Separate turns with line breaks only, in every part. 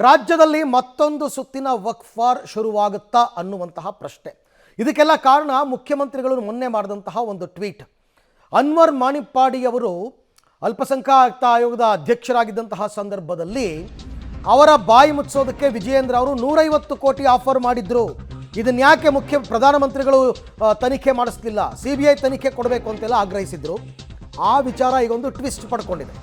ರಾಜ್ಯದಲ್ಲಿ ಮತ್ತೊಂದು ಸುತ್ತಿನ ವಕ್ಫ್ ವಾರ್ ಶುರುವಾಗುತ್ತಾ ಅನ್ನುವಂತಹ ಪ್ರಶ್ನೆ. ಇದಕ್ಕೆಲ್ಲ ಕಾರಣ ಮುಖ್ಯಮಂತ್ರಿಗಳು ಮೊನ್ನೆ ಮಾಡಿದಂತಹ ಒಂದು ಟ್ವೀಟ್. ಅನ್ವರ್ ಮಾಣಿಪ್ಪಾಡಿ ಅವರು ಅಲ್ಪಸಂಖ್ಯಾತ ಆಯೋಗದ ಅಧ್ಯಕ್ಷರಾಗಿದ್ದಂತಹ ಸಂದರ್ಭದಲ್ಲಿ ಅವರ ಬಾಯಿ ಮುಚ್ಚೋದಕ್ಕೆ ವಿಜಯೇಂದ್ರ ಅವರು 150 ಕೋಟಿ ಆಫರ್ ಮಾಡಿದ್ರು. ಇದನ್ನ ಯಾಕೆ ಪ್ರಧಾನಮಂತ್ರಿಗಳು ತನಿಖೆ ಮಾಡಿಸಲಿಲ್ಲ, CBI ತನಿಖೆ ಕೊಡಬೇಕು ಅಂತೆಲ್ಲ ಆಗ್ರಹಿಸಿದ್ರು. ಆ ವಿಚಾರ ಈಗ ಒಂದು ಟ್ವಿಸ್ಟ್ ಪಡ್ಕೊಂಡಿದೆ.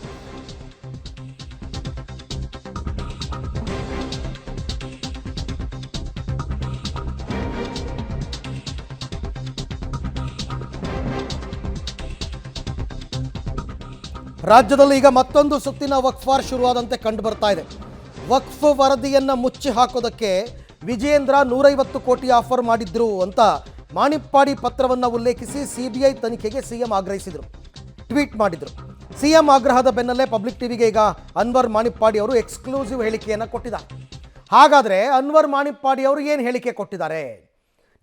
ರಾಜ್ಯದಲ್ಲಿ ಈಗ ಮತ್ತೊಂದು ಸುತ್ತಿನ ವಕ್ಫ್ ವಾರ್ ಶುರುವಾದಂತೆ ಕಂಡು ಬರ್ತಾ ಇದೆ. ವಕ್ಫ್ ವರದಿಯನ್ನು ಮುಚ್ಚಿ ಹಾಕೋದಕ್ಕೆ ವಿಜಯೇಂದ್ರ 150 ಕೋಟಿ ಆಫರ್ ಮಾಡಿದ್ರು ಅಂತ ಮಾಣಿಪ್ಪಾಡಿ ಪತ್ರವನ್ನು ಉಲ್ಲೇಖಿಸಿ CBI ತನಿಖೆಗೆ CM ಆಗ್ರಹಿಸಿದರು, ಟ್ವೀಟ್ ಮಾಡಿದರು. CM ಆಗ್ರಹದ ಬೆನ್ನಲ್ಲೇ ಪಬ್ಲಿಕ್ ಟಿವಿಗೆ ಈಗ ಅನ್ವರ್ ಮಾಣಿಪ್ಪಾಡಿ ಅವರು ಎಕ್ಸ್ಕ್ಲೂಸಿವ್ ಹೇಳಿಕೆಯನ್ನು ಕೊಟ್ಟಿದ್ದಾರೆ. ಹಾಗಾದರೆ ಅನ್ವರ್ ಮಾಣಿಪ್ಪಾಡಿ ಅವರು ಏನು ಹೇಳಿಕೆ ಕೊಟ್ಟಿದ್ದಾರೆ?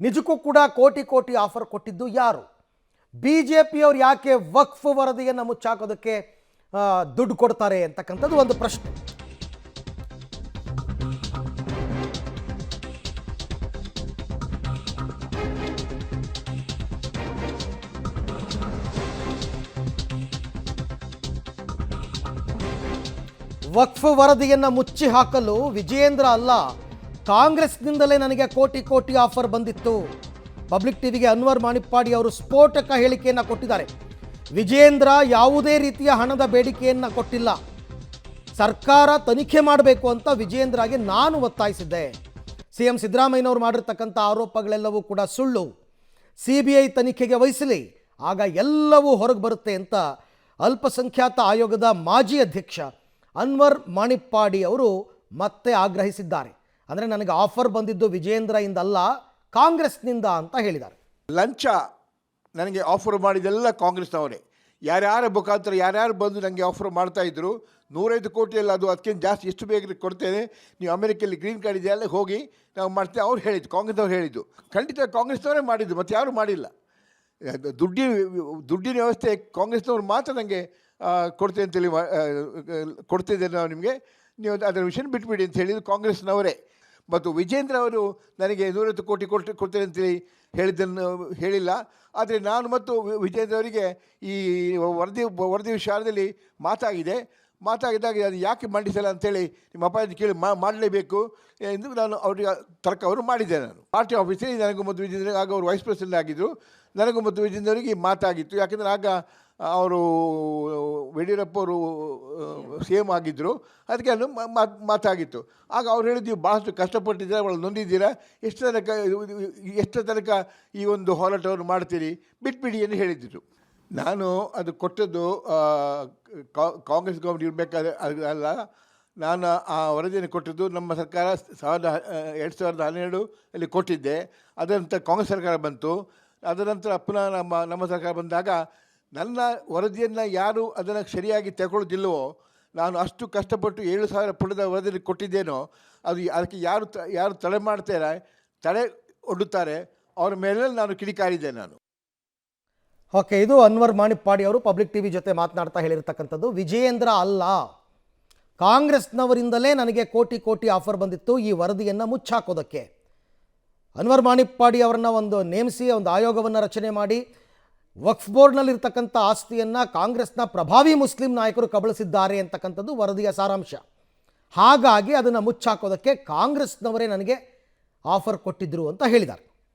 ನಿಜಕ್ಕೂ ಕೂಡ ಕೋಟಿ ಆಫರ್ ಕೊಟ್ಟಿದ್ದು ಯಾರು? BJP ಅವರು ಯಾಕೆ ವಕ್ಫ್ ವರದಿಯನ್ನು ಮುಚ್ಚಾಕೋದಕ್ಕೆ ದುಡ್ಡು ಕೊಡ್ತಾರೆ ಅಂತಕ್ಕಂಥದ್ದು ಒಂದು ಪ್ರಶ್ನೆ. ವಕ್ಫ್ ವರದಿಯನ್ನು ಮುಚ್ಚಿ ಹಾಕಲು ವಿಜಯೇಂದ್ರ ಅಲ್ಲ, ಕಾಂಗ್ರೆಸ್ನಿಂದಲೇ ನನಗೆ ಕೋಟಿ ಆಫರ್ ಬಂದಿತ್ತು. ಪಬ್ಲಿಕ್ ಟಿವಿಗೆ ಅನ್ವರ್ ಮಾಣಿಪ್ಪಾಡಿ ಅವರು ಸ್ಫೋಟಕ ಹೇಳಿಕೆಯನ್ನು ಕೊಟ್ಟಿದ್ದಾರೆ. ವಿಜಯೇಂದ್ರ ಯಾವುದೇ ರೀತಿಯ ಹಣದ ಬೇಡಿಕೆಯನ್ನು ಕೊಟ್ಟಿಲ್ಲ. ಸರ್ಕಾರ ತನಿಖೆ ಮಾಡಬೇಕು ಅಂತ ವಿಜಯೇಂದ್ರಗೆ ನಾನು ಒತ್ತಾಯಿಸಿದ್ದೆ. CM ಸಿದ್ದರಾಮಯ್ಯನವರು ಮಾಡಿರ್ತಕ್ಕಂಥ ಆರೋಪಗಳೆಲ್ಲವೂ ಕೂಡ ಸುಳ್ಳು. CBI ತನಿಖೆಗೆ ವಹಿಸಲಿ, ಆಗ ಎಲ್ಲವೂ ಹೊರಗೆ ಬರುತ್ತೆ ಅಂತ ಅಲ್ಪಸಂಖ್ಯಾತ ಆಯೋಗದ ಮಾಜಿ ಅಧ್ಯಕ್ಷ ಅನ್ವರ್ ಮಾಣಿಪ್ಪಾಡಿ ಅವರು ಮತ್ತೆ ಆಗ್ರಹಿಸಿದ್ದಾರೆ. ಅಂದರೆ ನನಗೆ ಆಫರ್ ಬಂದಿದ್ದು ವಿಜಯೇಂದ್ರ ಇಂದಲ್ಲ, ಕಾಂಗ್ರೆಸ್ನಿಂದ ಅಂತ ಹೇಳಿದ್ದಾರೆ.
ಲಂಚ ನನಗೆ ಆಫರ್ ಮಾಡಿದೆಲ್ಲ ಕಾಂಗ್ರೆಸ್ನವರೇ. ಯಾರ್ಯಾರ ಮುಖಾಂತರ ಯಾರ್ಯಾರು ಬಂದು ನನಗೆ ಆಫರ್ ಮಾಡ್ತಾಯಿದ್ರು. 105 ಕೋಟಿಯಲ್ಲಿ ಅದು ಅದಕ್ಕಿಂತ ಜಾಸ್ತಿ ಎಷ್ಟು ಬೇಗ ಕೊಡ್ತೇನೆ, ನೀವು ಅಮೆರಿಕಲ್ಲಿ ಗ್ರೀನ್ ಕಾರ್ಡ್ ಇದೆಯಲ್ಲ ಹೋಗಿ ನಾವು ಮಾಡ್ತೇವೆ ಅವ್ರು ಹೇಳಿದ್ದು, ಕಾಂಗ್ರೆಸ್ನವ್ರು ಹೇಳಿದ್ದು. ಖಂಡಿತ ಕಾಂಗ್ರೆಸ್ನವರೇ ಮಾಡಿದ್ದು, ಮತ್ತು ಯಾರು ಮಾಡಿಲ್ಲ. ದುಡ್ಡಿನ ವ್ಯವಸ್ಥೆ ಕಾಂಗ್ರೆಸ್ನವ್ರು ಮಾತ್ರ ನನಗೆ ಕೊಡ್ತೇನೆ ಅಂತೇಳಿ ಕೊಡ್ತಿದ್ದೆ ನಾವು ನಿಮಗೆ, ನೀವು ಅದರ ವಿಷಯ ಬಿಟ್ಬಿಡಿ ಅಂತ ಹೇಳಿದ್ದು ಕಾಂಗ್ರೆಸ್ನವರೇ. ಮತ್ತು ವಿಜೇಂದ್ರ ಅವರು ನನಗೆ 150 ಕೋಟಿ ಕೊಡ್ತೇನೆ ಅಂತೇಳಿ ಹೇಳಿಲ್ಲ. ಆದರೆ ನಾನು ಮತ್ತು ವಿಜೇಂದ್ರ ಅವರಿಗೆ ಈ ವರದಿ ವಿಚಾರದಲ್ಲಿ ಮಾತಾಗಿದ್ದಾಗ ಅದು ಯಾಕೆ ಮಂಡಿಸಲ್ಲ ಅಂತೇಳಿ ನಿಮ್ಮ ಅಪಾಯದ ಕೇಳಿ ಮಾಡಲೇಬೇಕು ಎಂದು ನಾನು ಅವರಿಗೆ ತರ್ಕವನ್ನು ಮಾಡಿದ್ದೆ. ನಾನು ಪಾರ್ಟಿ ಆಫೀಸಲ್ಲಿ ನನಗೂ ಮತ್ತು ವಿಜೇಂದ್ರ, ಆಗ ಅವರು ವೈಸ್ ಪ್ರೆಸಿಡೆಂಟ್ ಆಗಿದ್ದರು, ನನಗೂ ಮತ್ತು ವಿಜೇಂದ್ರ ಅವರಿಗೆ ಮಾತಾಗಿತ್ತು. ಯಾಕೆಂದರೆ ಆಗ ಅವರು ಯಡಿಯೂರಪ್ಪ ಅವರು CM ಆಗಿದ್ದರು, ಅದಕ್ಕೆ ಅದು ಮಾತಾಗಿತ್ತು. ಆಗ ಅವ್ರು ಹೇಳಿದ್ದೀವಿ ಭಾಳಷ್ಟು ಕಷ್ಟಪಟ್ಟಿದ್ದೀರಾ, ಅವಳು ನೊಂದಿದ್ದೀರಾ, ಎಷ್ಟು ತನಕ ಈ ಒಂದು ಹೋರಾಟವನ್ನು ಮಾಡ್ತೀರಿ, ಬಿಟ್ಬಿಡಿ ಎಂದು ಹೇಳಿದ್ದರು. ನಾನು ಅದು ಕೊಟ್ಟದ್ದು ಕಾಂಗ್ರೆಸ್ ಗೌರ್ಮೆಂಟ್ ಇರಬೇಕಾದ್ರೆ ಅಲ್ಲ. ನಾನು ಆ ವರದಿಯನ್ನು ಕೊಟ್ಟದ್ದು ನಮ್ಮ ಸರ್ಕಾರ 2012 ಅಲ್ಲಿ ಕೊಟ್ಟಿದ್ದೆ. ಅದರ ನಂತರ ಕಾಂಗ್ರೆಸ್ ಸರ್ಕಾರ ಬಂತು. ಅದರ ನಂತರ ಪುನಃ ನಮ್ಮ ಸರ್ಕಾರ ಬಂದಾಗ ನನ್ನ ವರದಿಯನ್ನು ಯಾರು ಅದನ್ನು ಸರಿಯಾಗಿ ತಗೊಳ್ಳೋದಿಲ್ಲವೋ, ನಾನು ಅಷ್ಟು ಕಷ್ಟಪಟ್ಟು 7,000 ಪುಟದ ವರದಿಯನ್ನು ಕೊಟ್ಟಿದ್ದೇನೋ, ಅದಕ್ಕೆ ಯಾರು ತಡೆ ಒಡ್ಡುತ್ತಾರೆ ಅವರ ಮೇಲೆ ನಾನು ಕಿಡಿಕಾರಿದ್ದೆ ನಾನು.
ಓಕೆ, ಇದು ಅನ್ವರ್ ಮಾಣಿಪ್ಪಾಡಿ ಅವರು ಪಬ್ಲಿಕ್ ಟಿವಿ ಜೊತೆ ಮಾತನಾಡ್ತಾ ಹೇಳಿರ್ತಕ್ಕಂಥದ್ದು. ವಿಜಯೇಂದ್ರ ಅಲ್ಲ, ಕಾಂಗ್ರೆಸ್ನವರಿಂದಲೇ ನನಗೆ ಕೋಟಿ ಆಫರ್ ಬಂದಿತ್ತು ಈ ವರದಿಯನ್ನು ಮುಚ್ಚಾಕೋದಕ್ಕೆ. ಅನ್ವರ್ ಮಾಣಿಪ್ಪಾಡಿ ಅವರನ್ನು ನೇಮಿಸಿ ಒಂದು ಆಯೋಗವನ್ನು ರಚನೆ ಮಾಡಿ ವಕ್ಫ್ ಬೋರ್ಡ್ನಲ್ಲಿರ್ತಕ್ಕಂಥ ಆಸ್ತಿಯನ್ನು ಕಾಂಗ್ರೆಸ್ನ ಪ್ರಭಾವಿ ಮುಸ್ಲಿಂ ನಾಯಕರು ಕಬಳಿಸಿದ್ದಾರೆ ಅಂತಕ್ಕಂಥದ್ದು ವರದಿಯ ಸಾರಾಂಶ. ಹಾಗಾಗಿ ಅದನ್ನು ಮುಚ್ಚಾಕೋದಕ್ಕೆ ಕಾಂಗ್ರೆಸ್ನವರೇ ನನಗೆ ಆಫರ್ ಕೊಟ್ಟಿದ್ದರು ಅಂತ ಹೇಳಿದ್ದಾರೆ.